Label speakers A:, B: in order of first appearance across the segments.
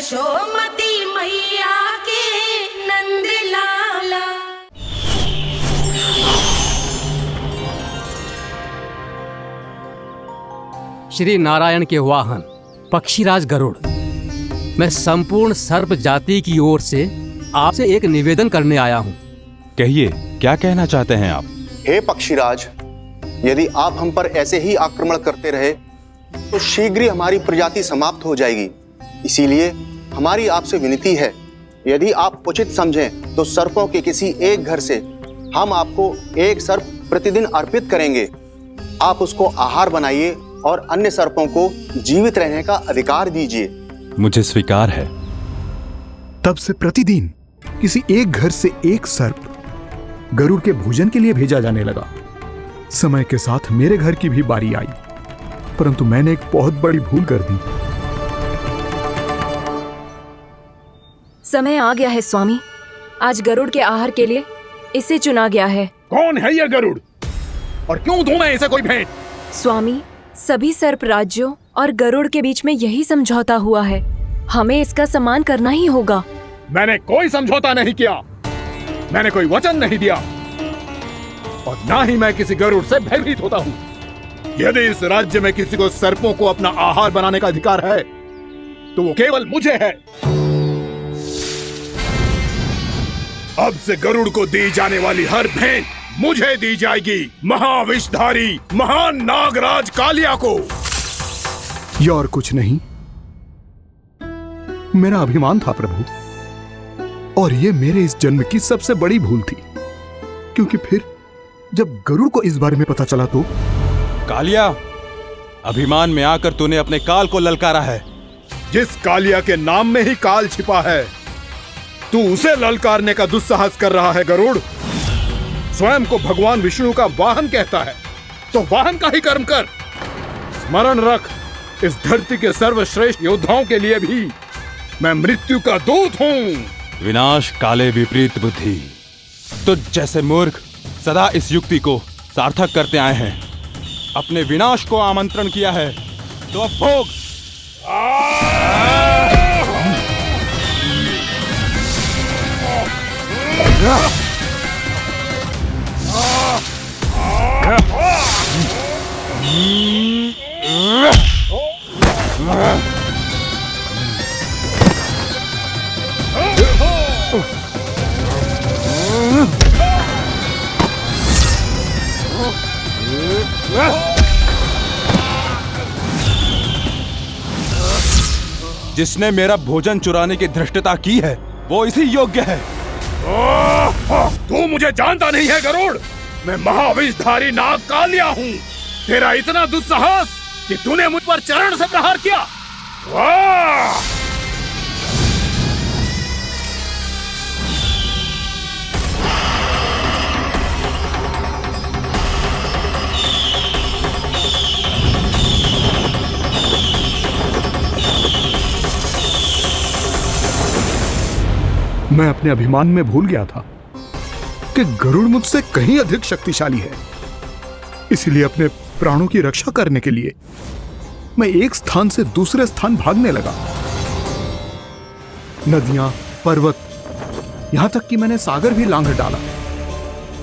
A: यशोमती मैया के नंद लाला।
B: श्री नारायण के वाहन पक्षीराज गरुड़, मैं संपूर्ण सर्प जाति की ओर से आपसे एक निवेदन करने आया हूँ।
C: कहिए, क्या कहना चाहते हैं आप?
D: हे पक्षीराज, यदि आप हम पर ऐसे ही आक्रमण करते रहे तो शीघ्र ही हमारी प्रजाति समाप्त हो जाएगी। इसीलिए हमारी आपसे विनती है, यदि आप उचित समझें तो सर्पों के किसी एक घर से हम आपको एक सर्प प्रतिदिन अर्पित करेंगे। आप उसको आहार बनाइए और अन्य सर्पों को जीवित रहने का अधिकार दीजिए।
C: मुझे स्वीकार है।
E: तब से प्रतिदिन किसी एक घर से एक सर्प गरुड़ के भोजन के लिए भेजा जाने लगा। समय के साथ मेरे घर की भी बारी आई, परंतु मैंने एक बहुत बड़ी भूल कर दी।
F: समय आ गया है स्वामी, आज गरुड़ के आहार के लिए इसे चुना गया है।
G: कौन है यह गरुड़ और क्यों दूं मैं इसे कोई भेंट?
F: स्वामी, सभी सर्प राज्यों और गरुड़ के बीच में यही समझौता हुआ है, हमें इसका सम्मान करना ही होगा।
G: मैंने कोई समझौता नहीं किया, मैंने कोई वचन नहीं दिया और ना ही मैं किसी गरुड़ से भयभीत होता हूँ। यदि इस राज्य में किसी को सर्पों को अपना आहार बनाने का अधिकार है तो वो केवल मुझे है। अब से गरुड़ को दी जाने वाली हर भेंट मुझे दी जाएगी, महाविषधारी महान नागराज कालिया को।
E: यह और कुछ नहीं, मेरा अभिमान था प्रभु, और यह मेरे इस जन्म की सबसे बड़ी भूल थी। क्योंकि फिर जब गरुड़ को इस बारे में पता चला तो
C: कालिया, अभिमान में आकर तूने अपने काल को ललकारा है।
G: जिस कालिया के नाम में ही काल छिपा है, तू उसे ललकारने का दुस्साहस कर रहा है गरुड़। स्वयं को भगवान विष्णु का वाहन कहता है तो वाहन का ही कर्म कर। स्मरण रख, इस धरती के सर्वश्रेष्ठ योद्धाओं के लिए भी मैं मृत्यु का दूत हूँ।
C: विनाश काले विपरीत बुद्धि, तुझ जैसे मूर्ख सदा इस युक्ति को सार्थक करते आए हैं। अपने विनाश को आमंत्रण किया है तो अब भोग। जिसने मेरा भोजन चुराने की धृष्टता की है वो इसी योग्य है।
G: तू मुझे जानता नहीं है गरुड़, मैं महाविषधारी नाग कालिया हूँ। तेरा इतना दुस्साहस कि तूने मुझ पर चरण से प्रहार किया।
E: मैं अपने अभिमान में भूल गया था कि गरुड़ मुझसे कहीं अधिक शक्तिशाली है। इसलिए अपने प्राणों की रक्षा करने के लिए मैं एक स्थान से दूसरे स्थान भागने लगा। नदियां, पर्वत, यहां तक कि मैंने सागर भी लांघ डाला,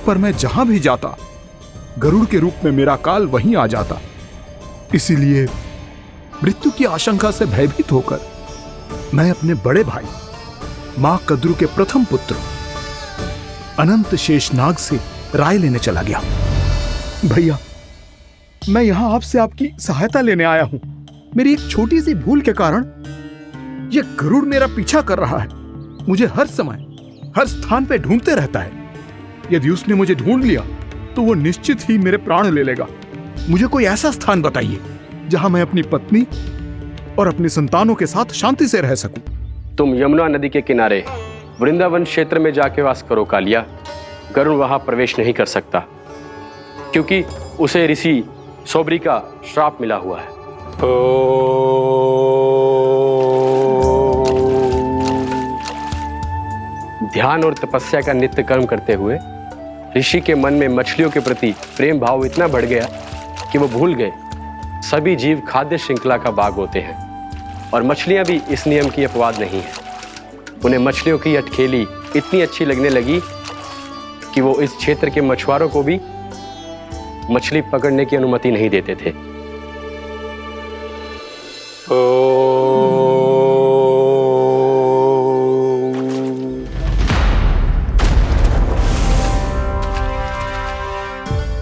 E: पर मैं जहां भी जाता गरुड़ के रूप में मेरा काल वहीं आ जाता। इसीलिए मृत्यु की आशंका से भयभीत होकर मैं अपने बड़े भाई मां कद्रू के प्रथम पुत्र अनंत शेषनाग से राय लेने चला गया। भैया, मैं यहां आपसे आपकी सहायता लेने आया हूं। मेरी एक छोटी सी भूल के कारण यह गरुड़ मेरा पीछा कर रहा है। मुझे हर समय हर स्थान पे ढूंढते रहता है। यदि उसने मुझे ढूंढ लिया तो वो निश्चित ही मेरे प्राण ले लेगा। मुझे कोई ऐसा स्थान बताइए जहां मैं अपनी पत्नी और अपनी संतानों के साथ शांति से रह सकूं।
H: तुम यमुना नदी के किनारे वृंदावन क्षेत्र में जाके वास करो कालिया। गरुड़ वहां प्रवेश नहीं कर सकता क्योंकि उसे ऋषि सोबरी का श्राप मिला हुआ है। ध्यान और तपस्या का नित्य कर्म करते हुए ऋषि के मन में मछलियों के प्रति प्रेम भाव इतना बढ़ गया कि वो भूल गए सभी जीव खाद्य श्रृंखला का भाग होते हैं। और मछलियां भी इस नियम की अपवाद नहीं है। उन्हें मछलियों की अटखेली इतनी अच्छी लगने लगी कि वो इस क्षेत्र के मछुआरों को भी मछली पकड़ने की अनुमति नहीं देते थे।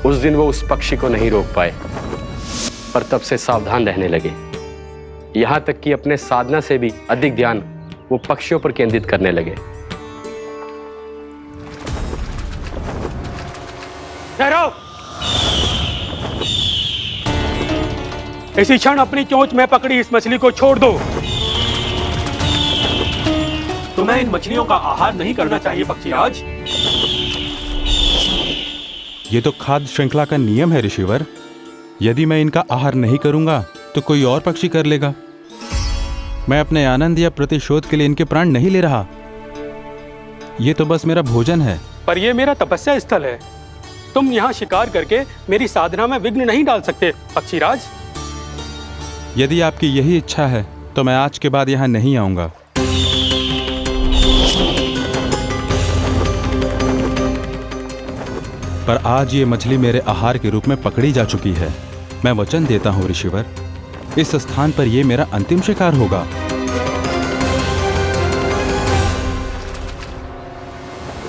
H: उस दिन वो उस पक्षी को नहीं रोक पाए, पर तब से सावधान रहने लगे। यहां तक कि अपने साधना से भी अधिक ध्यान वो पक्षियों पर केंद्रित करने लगे।
I: ठहरो! इसी क्षण अपनी चोंच में पकड़ी इस मछली को छोड़ दो। तुम्हें इन मछलियों का आहार नहीं करना चाहिए पक्षीराज।
C: ये तो खाद्य श्रृंखला का नियम है ऋषिवर। यदि मैं इनका आहार नहीं करूंगा तो कोई और पक्षी कर लेगा। मैं अपने आनंद या प्रतिशोध के लिए इनके प्राण नहीं ले रहा। ये तो बस मेरा भोजन है।
I: पर यह मेरा तपस्या स्थल है। तुम यहाँ शिकार करके मेरी साधना में विघ्न नहीं डाल सकते पक्षीराज।
C: यदि आपकी यही इच्छा है तो मैं आज के बाद यहाँ नहीं आऊंगा। पर आज ये मछली मेरे आहार के रूप में पकड़ी जा चुकी है। मैं वचन देता हूँ ऋषिवर, इस स्थान पर यह मेरा अंतिम शिकार होगा।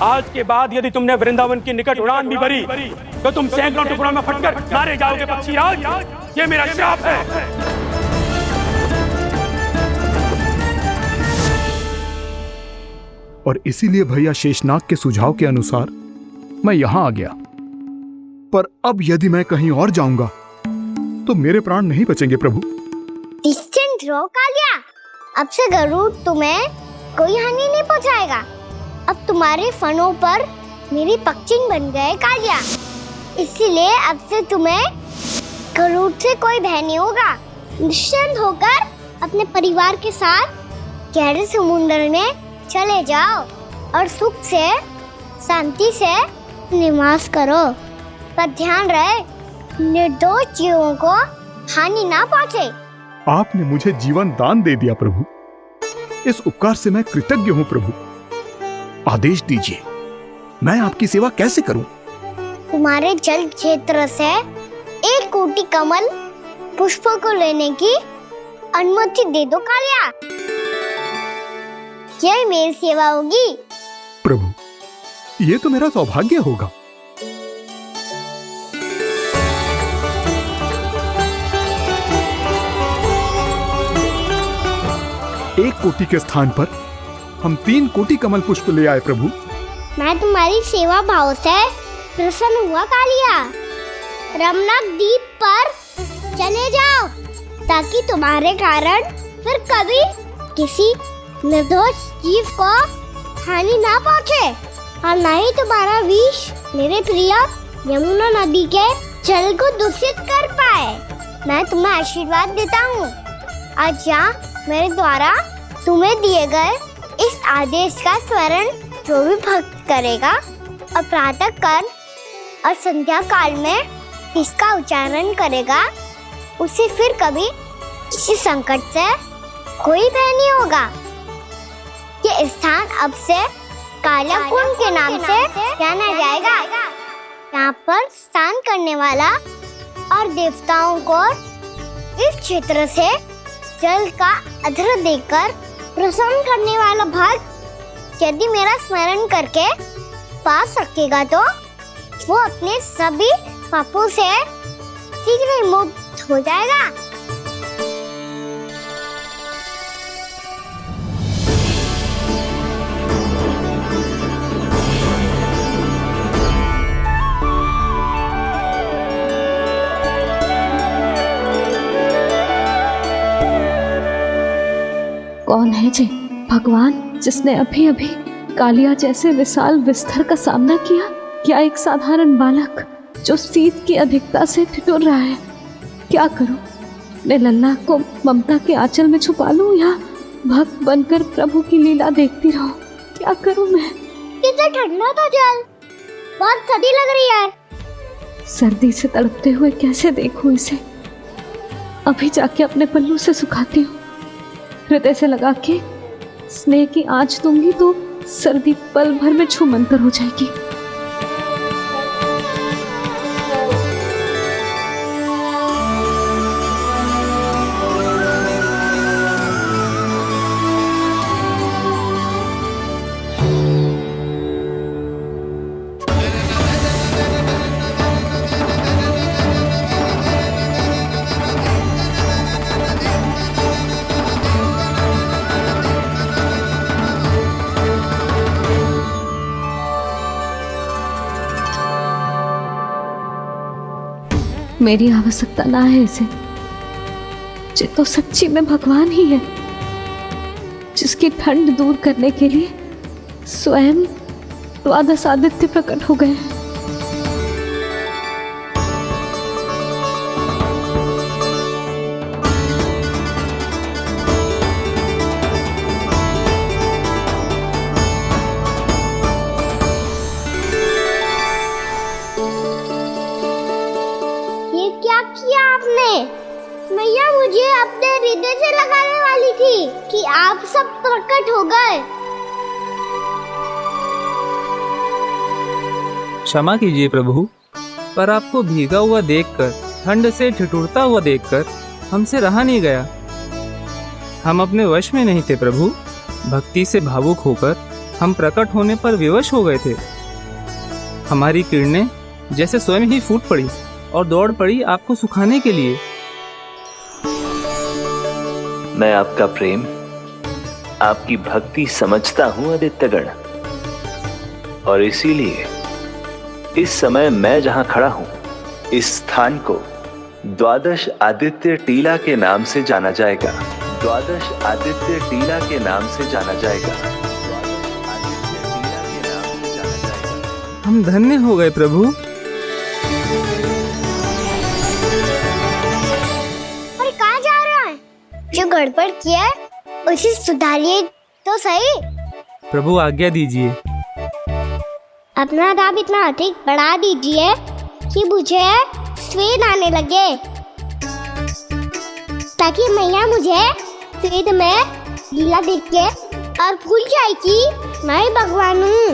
I: आज के बाद यदि तुमने वृंदावन की निकट उड़ान भी भरी तो तुम सैकड़ों टुकड़ों में फटकर मारे जाओगे पक्षीराज। ये मेरा श्राप है।
E: और इसीलिए भैया शेषनाग के सुझाव के अनुसार मैं यहां आ गया। पर अब यदि मैं कहीं और जाऊंगा तो मेरे प्राण नहीं बचेंगे प्रभु।
J: निश्चिंत रहो कालिया, अब से गरुड़ तुम्हें कोई हानि नहीं पहुंचाएगा। अब तुम्हारे फनों पर मेरी पक्षिंग बन गए कालिया, इसीलिए अब से तुम्हें गरुड़ से कोई भय नहीं होगा। निश्चिंत होकर अपने परिवार के साथ गहरे समुद्र में चले जाओ और सुख से शांति से निवास करो। पर ध्यान रहे निर्दोष जीवों को हानि ना पहुंचे।
E: आपने मुझे जीवन दान दे दिया प्रभु, इस उपकार से मैं कृतज्ञ हूँ प्रभु। आदेश दीजिए, मैं आपकी सेवा कैसे करूं?
J: तुम्हारे जल क्षेत्र से 1 कोटि कमल पुष्पों को लेने की अनुमति दे दो कालिया। यही मेरी सेवा होगी।
E: प्रभु, ये तो मेरा सौभाग्य होगा। एक कोटि के स्थान पर हम 3 कोटि कमल पुष्प ले आए प्रभु।
J: मैं तुम्हारी सेवा भाव से प्रसन्न हुआ कालिया। रमनक द्वीप पर चले जाओ ताकि तुम्हारे कारण फिर कभी किसी निर्दोष जीव को हानि ना पहुंचे और न ही तुम्हारा विष मेरे प्रिय यमुना नदी के जल को दूषित कर पाए। मैं तुम्हें आशीर्वाद देता हूँ। आज यहाँ मेरे द्वारा तुम्हें दिए गए इस आदेश का स्मरण जो भी भक्त करेगा और प्रातः काल और संध्या काल में इसका उच्चारण करेगा, उसे फिर कभी किसी संकट से कोई भय नहीं होगा। ये स्थान अब से काला कुंड के नाम से जाना जाएगा। यहाँ पर स्नान करने वाला और देवताओं को इस क्षेत्र से जल का अर्घ्य देकर प्रसन्न करने वाला भक्त यदि मेरा स्मरण करके पा सकेगा तो वो अपने सभी पापों से शीघ्र ही मुक्त हो जाएगा।
K: कौन है जी भगवान जिसने अभी अभी कालिया जैसे विशाल विस्तर का सामना किया? क्या एक साधारण बालक जो शीत की अधिकता से ठिठुर रहा है? क्या करूं? मैं लल्ला को ममता के आंचल में छुपा लूं या भक्त बनकर प्रभु की लीला देखती रहूं? क्या करूं मैं?
J: कितना ठंडा था जल, बहुत सर्दी लग रही है।
K: सर्दी से तड़पते हुए कैसे देखूं इसे? अभी जाके अपने पल्लू से सुखाती हूँ। हृदय से लगा के स्नेह की आंच दूंगी तो सर्दी पल भर में छूमंतर हो जाएगी। मेरी आवश्यकता ना है इसे, ये तो सच्ची में भगवान ही है जिसकी ठंड दूर करने के लिए स्वयं द्वादश आदित्य प्रकट हो गए।
J: क्या किया आपने? मैया मुझे अपने हृदय से लगाने वाली थी कि आप सब प्रकट हो गए।
L: क्षमा कीजिए प्रभु, पर आपको भीगा हुआ देखकर, ठंड से ठिठुरता हुआ देखकर हमसे रहा नहीं गया। हम अपने वश में नहीं थे प्रभु। भक्ति से भावुक होकर हम प्रकट होने पर विवश हो गए थे। हमारी किरणें जैसे स्वयं ही फूट पड़ी और दौड़ पड़ी आपको सुखाने के लिए।
M: मैं आपका प्रेम, आपकी भक्ति समझता हूं आदित्यगण, और इसीलिए इस समय मैं जहां खड़ा हूं, इस स्थान को द्वादश आदित्य टीला के नाम से जाना जाएगा। द्वादश आदित्य टीला के नाम से जाना जाएगा।
L: हम धन्य हो गए प्रभु।
J: जो गड़बड़ किया है उसे सुधारिए तो सही।
L: प्रभु आज्ञा दीजिए।
J: अपना दाब इतना अधिक बढ़ा दीजिए कि मुझे स्वेद आने लगे, ताकि मैया मुझे स्वेद में लीला देख के और भूल जाए कि मैं भगवान हूँ,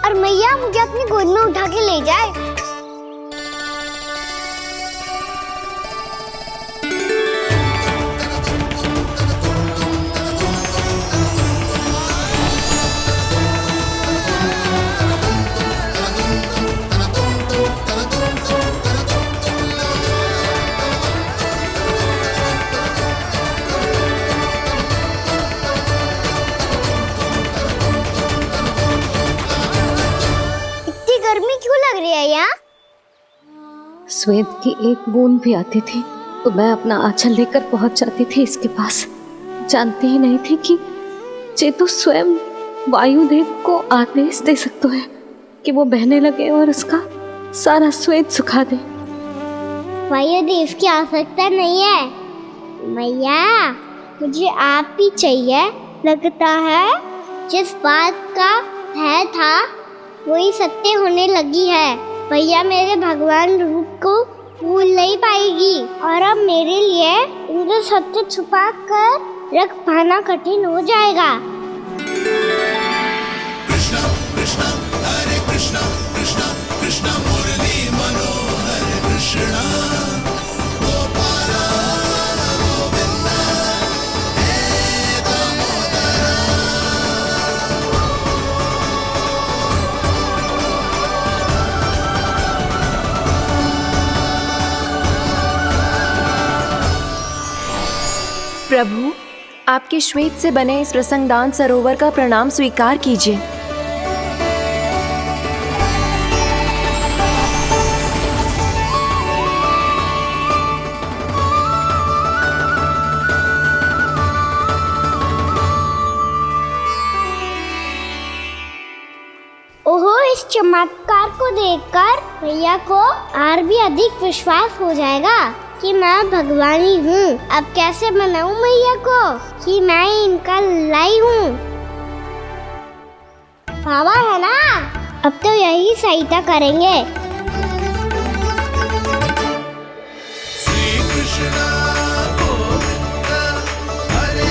J: और मैया मुझे अपनी गोद में उठा के ले जाए।
K: स्वेद की एक बूंद भी आती थी तो मैं अपना आंचल लेकर पहुंच जाती थी इसके पास। जानते ही नहीं थे कि चेतु स्वयं वायुदेव को आदेश दे सकते हैं कि वो बहने लगे और उसका सारा स्वेद सुखा दे।
J: वायुदेव की आवश्यकता नहीं है मैया, मुझे आप ही चाहिए। लगता है जिस बात का भय था वही सत्य होने लगी है। भैया मेरे भगवान रूप को भूल नहीं पाएगी, और अब मेरे लिए इनका सत्य छुपा कर रख पाना कठिन हो जाएगा।
N: कृष्णा कृष्णा हरे कृष्णा कृष्णा कृष्णा मुरली मनोहर कृष्णा गोपाला गोविंदा हे दामोदरा।
F: प्रभु, आपके श्वेत से बने इस प्रसंगदान सरोवर का प्रणाम स्वीकार कीजिए।
J: ओहो, इस चमत्कार को देखकर भैया को और भी अधिक विश्वास हो जाएगा कि मैं भगवानी हूँ। अब कैसे मनाऊं मैया को कि मैं इनका लाई हूँ। बाबा है ना, अब तो यही सहायता करेंगे।
N: श्री कृष्णा गोविंदा हरे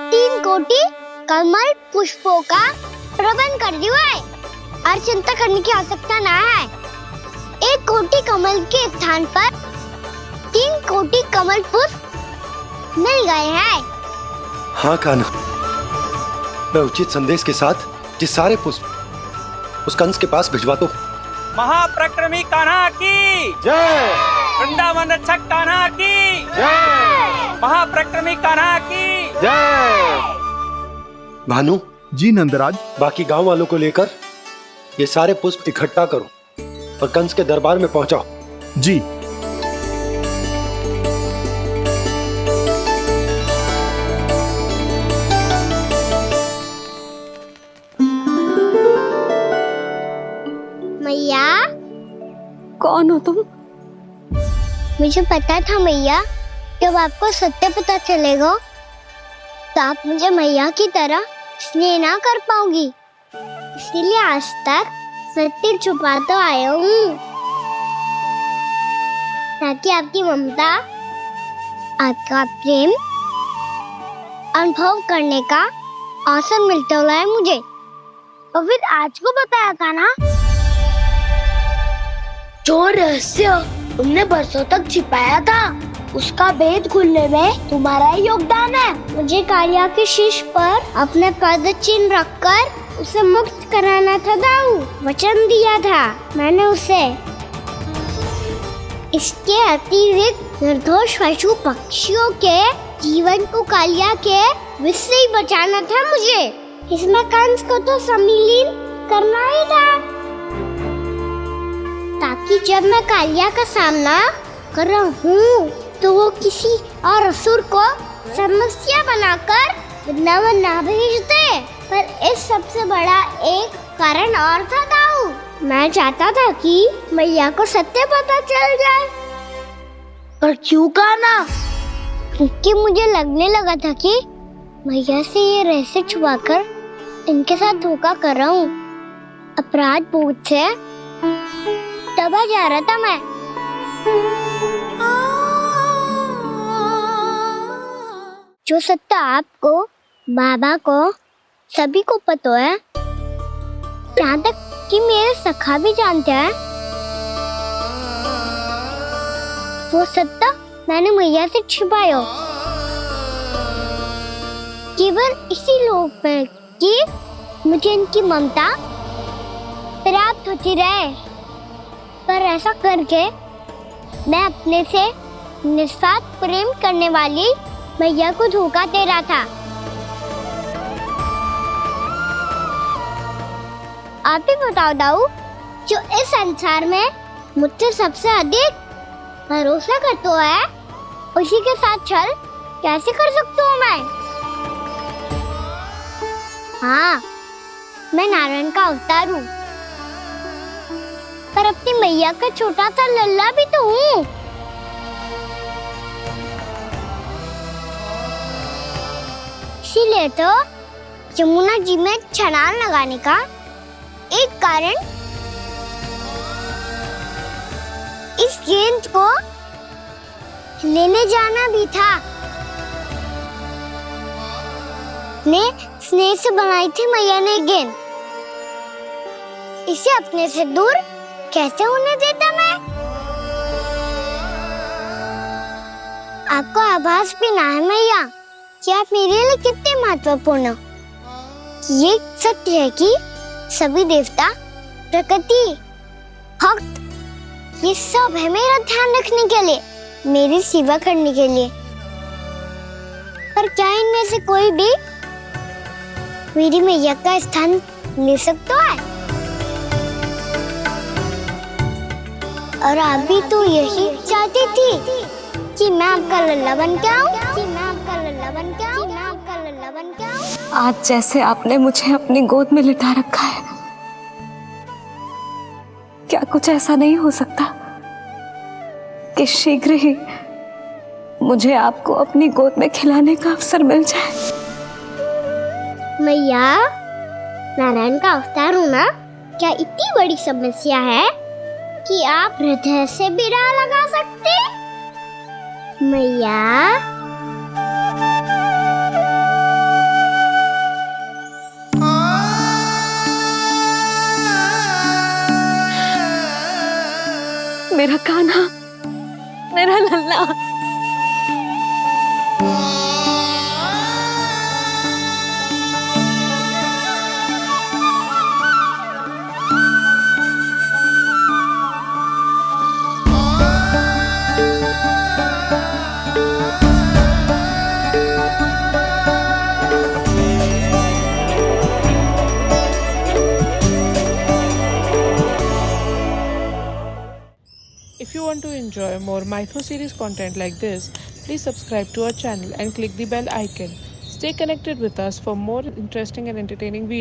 J: 3 कोटि कमल पुष्पों का प्रबंध कर दिया है और चिंता करने की आवश्यकता ना है। 1 कोटि कमल के स्थान पर 3 कोटि कमल पुष्प मिल गए हैं।
O: हाँ कान्हा, मैं उचित संदेश के साथ ये सारे पुष्प उस कंस के पास भिजवाता हूँ।
L: महाप्रक्रमी कान्हा की
O: जय।
L: वृंदावन रक्षक कान्हा की
O: जय।
L: महाप्रक्रमी कान्हा की
O: जय। भानु
E: जी नंदराज,
O: बाकी गांव वालों को लेकर ये सारे पुष्प इकट्ठा करो और कंस के दरबार में पहुंचाओ।
E: जी।
J: मैया,
K: कौन हो तुम?
J: मुझे पता था मैया, जब आपको सत्य पता चलेगा तो आप मुझे मैया की तरह स्नेह ना कर पाओगी, इसीलिए आज तक सत्य छुपा तो आया हूँ, ताकि आपकी ममता, आपका प्रेम अनुभव करने का अवसर मिलता रहा है मुझे। और फिर आज को बताया था ना, जो रहस्य तुमने बरसों तक छिपाया था, उसका भेद खुलने में तुम्हारा ही योगदान है। मुझे कालिया के शीश पर अपने पद चिन्ह रखकर उसे मुक्त कराना था दाऊ, वचन दिया था मैंने उसे। इसके अतिरिक्त निर्दोष पशु पक्षियों के जीवन को कालिया के विष से ही बचाना था मुझे। इसमें कंस को तो सम्मिलित करना ही था, ताकि जब मैं कालिया का सामना कर रहा हूँ तो वो किसी और असुर को समस्या बनाकर वृंदावन ना भेज दे। पर इस सबसे बड़ा एक कारण और था दाऊ, मैं चाहता था कि मैया को सत्य पता चल जाए। पर क्यों कान्हा? क्योंकि मुझे लगने लगा था कि मैया से ये रहस्य छुपाकर इनके साथ धोखा कर रहा हूँ। अपराध बोझ से दबा जा रहा था मैं। जो सत्य आपको, बाबा को, सभी को पता है, यहाँ तक कि मेरे सखा भी जानते हैं, वो सत्य मैंने मैया से छिपाया केवल इसी लोक में कि मुझे इनकी ममता प्राप्त होती रहे। पर ऐसा करके मैं अपने से निस्वार्थ प्रेम करने वाली मैया को धोखा दे रहा था। आप ही बताओ दाऊ, जो इस संसार में मुझसे सबसे अधिक भरोसा करता है, उसी के साथ छल कैसे कर सकता हूँ मैं? हाँ, मैं नारायण का अवतार हूँ, पर अपनी मैया का छोटा सा लल्ला भी तो हूँ। इसीलिए तो यमुना जी में छलांग लगाने का एक कारण इस गेंद को लेने जाना भी था। ने स्नेह से बनाई थी मैया ने गेंद, इसे अपने से दूर कैसे होने देता मैं? आपको आभास भी ना है मैया कि आप मेरे लिए कितने महत्वपूर्ण हो। ये सत्य है कि सभी देवता, प्रकृति, भक्त, ये सब है मेरा ध्यान रखने के लिए, मेरी सेवा करने के लिए। पर क्या इनमें से कोई भी मेरी मैया का स्थान ले सकता है? और आप भी तो यही चाहती थी कि मैं आपका लल्ला बन के आऊं, कि मैं आपका लल्ला बन के आऊं, कि मैं आपका लल्ला बन के आऊं।
K: आज जैसे आपने मुझे अपनी गोद में लिटा रखा है, क्या कुछ ऐसा नहीं हो सकता कि शीघ्र ही मुझे आपको अपनी गोद में खिलाने का अवसर मिल जाए?
J: मैया, नारायण का अवतार होना क्या इतनी बड़ी समस्या है कि आप हृदय से भी राह लगा सकते? मैया,
K: मेरा कान्हा, मेरा लल्ला।
P: If you want to enjoy more Mythos series content like this, please subscribe to our channel and click the bell icon. Stay connected with us for more interesting and entertaining videos.